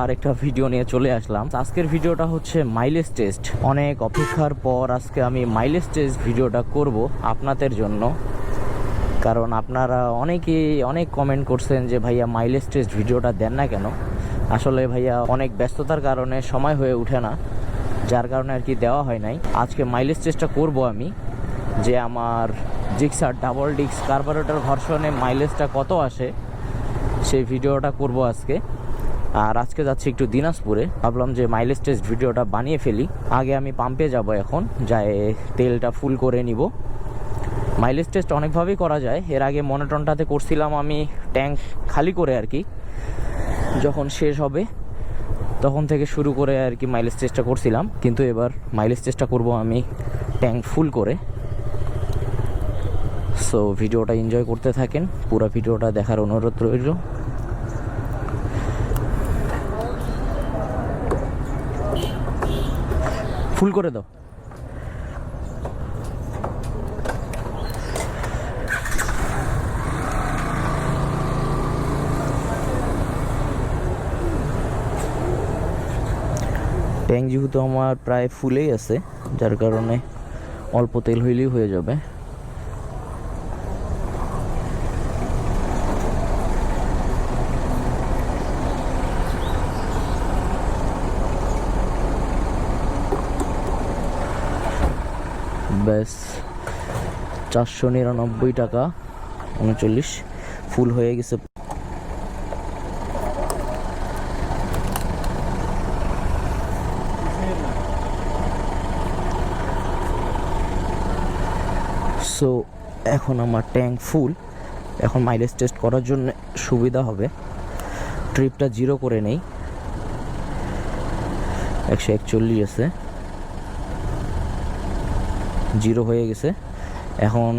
আরেকটা ভিডিও নিয়ে চলে আসলাম। আজকের ভিডিওটা হচ্ছে মাইলেজ টেস্ট। অনেক অপেক্ষার পর আজকে আমি মাইলেজ টেস্ট ভিডিওটা করব আপনাদের জন্য, কারণ আপনারা অনেকেই অনেক কমেন্ট করছেন যে ভাইয়া মাইলেজ টেস্ট ভিডিওটা দেন না কেন। আসলে ভাইয়া অনেক ব্যস্ততার কারণে সময় হয়ে ওঠে না, যার কারণে আর কি দেওয়া হয় নাই। আজকে মাইলেজ টেস্টটা করব আমি, যে আমার জিক্সার ডাবল ডিস্ক কার্বোরেটর ভার্সনে মাইলেজটা কত আসে সেই ভিডিওটা করব আজকে। আর আজকে যাচ্ছি একটু দিনাজপুরে, ভাবলাম যে মাইলেজ টেস্ট ভিডিওটা বানিয়ে ফেলি। আগে আমি পাম্পে যাব, এখন যাই তেলটা ফুল করে নিব। মাইলেজ টেস্ট অনেকভাবেই করা যায়। এর আগে মনোটনটাতে করছিলাম আমি ট্যাঙ্ক খালি করে আর কি, যখন শেষ হবে তখন থেকে শুরু করে আর কি মাইলেজ টেস্টটা করছিলাম, কিন্তু এবার মাইলেজ টেস্টটা করব আমি ট্যাঙ্ক ফুল করে। সো ভিডিওটা এনজয় করতে থাকেন, পুরো ভিডিওটা দেখার অনুরোধ রইল। ফুল করে দাও। ট্যাঙ্ক যেহেতু আমার প্রায় ফুলেই আছে, যার কারণে অল্প তেল হইলেই হয়ে যাবে। ব্যাস 499 টাকা 39 ফুল হয়ে গেছে। সো এখন আমার ট্যাঙ্ক ফুল। এখন মাইলেজ টেস্ট করার জন্য সুবিধা হবে, ট্রিপটা জিরো করে নেই। 141 আছে, জিরো হয়ে গেছে। এখন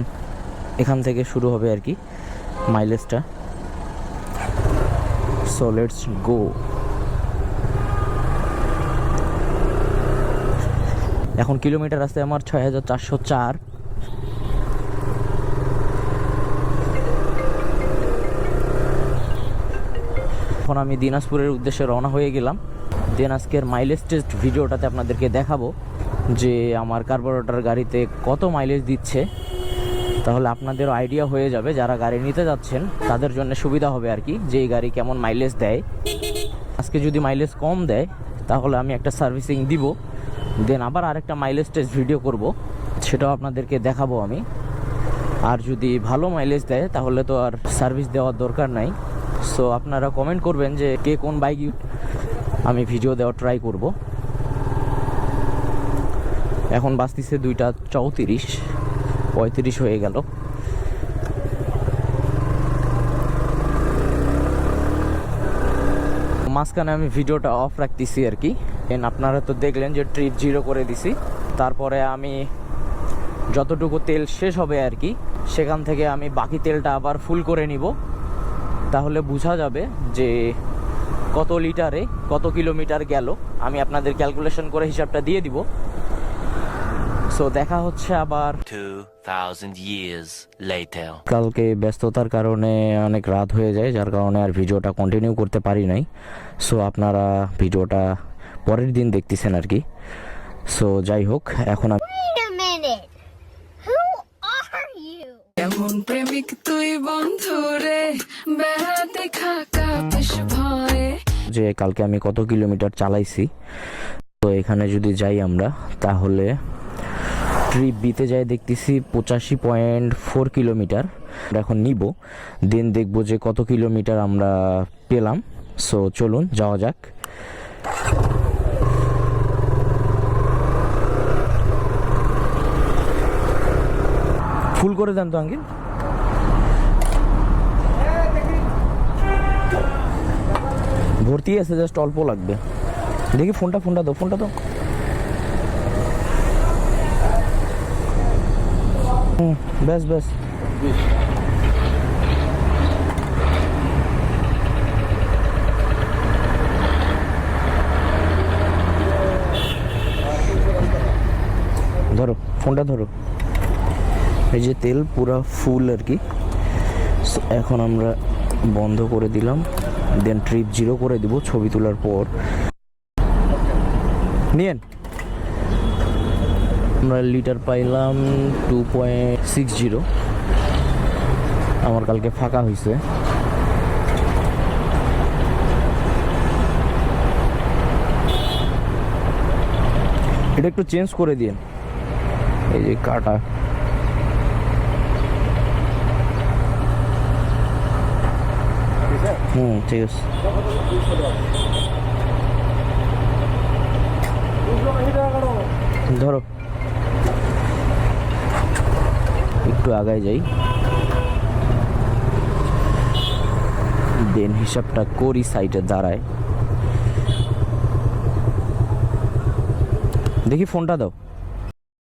এখান থেকে শুরু হবে আর কি মাইলেজটা। So let's go. এখন কিলোমিটার আছে আমার 6404। এখন আমি দিনাজপুরের উদ্দেশ্যে রওনা হয়ে গেলাম। দেন আজকের মাইলেজ টেস্ট ভিডিওটাতে আপনাদেরকে দেখাবো যে আমার কার্বোরেটর গাড়িতে কত মাইলেজ দিচ্ছে, তাহলে আপনাদেরও আইডিয়া হয়ে যাবে, যারা গাড়ি নিতে যাচ্ছেন তাদের জন্য সুবিধা হবে আর কি, যে এই গাড়ি কেমন মাইলেজ দেয়। আজকে যদি মাইলেজ কম দেয় তাহলে আমি একটা সার্ভিসিং দিব, দেন আবার আরেকটা মাইলেজ টেস্ট ভিডিও করব, সেটাও আপনাদেরকে দেখাবো আমি। আর যদি ভালো মাইলেজ দেয় তাহলে তো আর সার্ভিস দেওয়ার দরকার নাই। সো আপনারা কমেন্ট করবেন যে কে কোন বাইক আমি ভিডিও দেওয়ার ট্রাই করব। এখন বাজতেছে 2:34, 35 হয়ে গেল। মাঝখানে আমি ভিডিওটা অফ রাখতেছি আর কি। আপনারা তো দেখলেন যে ট্রিপ জিরো করে দিছি। তারপরে আমি যতটুকু তেল শেষ হবে আর কি, সেখান থেকে আমি বাকি তেলটা আবার ফুল করে নিব, তাহলে বোঝা যাবে যে কত লিটারে কত কিলোমিটার গেল। আমি আপনাদের ক্যালকুলেশন করে হিসাবটা দিয়ে দিব। সো দেখা হচ্ছে আবার 2000 years later. কালকে ব্যস্ততার কারণে অনেক রাত হয়ে যায়, যার কারণে আর ভিডিওটা কন্টিনিউ করতে পারি নাই। সো আপনারা ভিডিওটা পরের দিন দেখতেছেন আর কি। সো যাই হোক, এখন এমন প্রেমিক তুই বন্ধুরে বেড়াতে খাকা বেশ ভয়ে, যে কালকে আমি কত কিলোমিটার চালাইছি। তো এখানে যদি যাই আমরা, তাহলে ট্রিপ বিতে যাই দেখতেছি 85.4 কিলোমিটার এখন নিব, দেন দেখবো যে কত কিলোমিটার আমরা পেলাম। সো চলুন যাওয়া যাক। ফুল করে দেন তো আঙ্কেল। ভর্তি আছে, জাস্ট অল্প লাগবে। দেখি ফোনটা দাও, ফোনটা দাও। ব্যাস ব্যাস। ধরো ফোনটা ধরো। এই যে তেল পুরা ফুল আর কি। এখন আমরা বন্ধ করে দিলাম, দেন ট্রিপ 0 করে দিব ছবি তোলার পর। নিয়েন। আমরা লিটার পাইলাম 2.60। আমার কালকে ফাঁকা হয়েছে। এটা একটু চেঞ্জ করে দিন, এই যে কাটা। ঠিক আছে। ধরো একটু আগায় যাই, দেন হিসাবটা করি সাইডে দাঁড়ায়। দেখি ফোনটা দাও।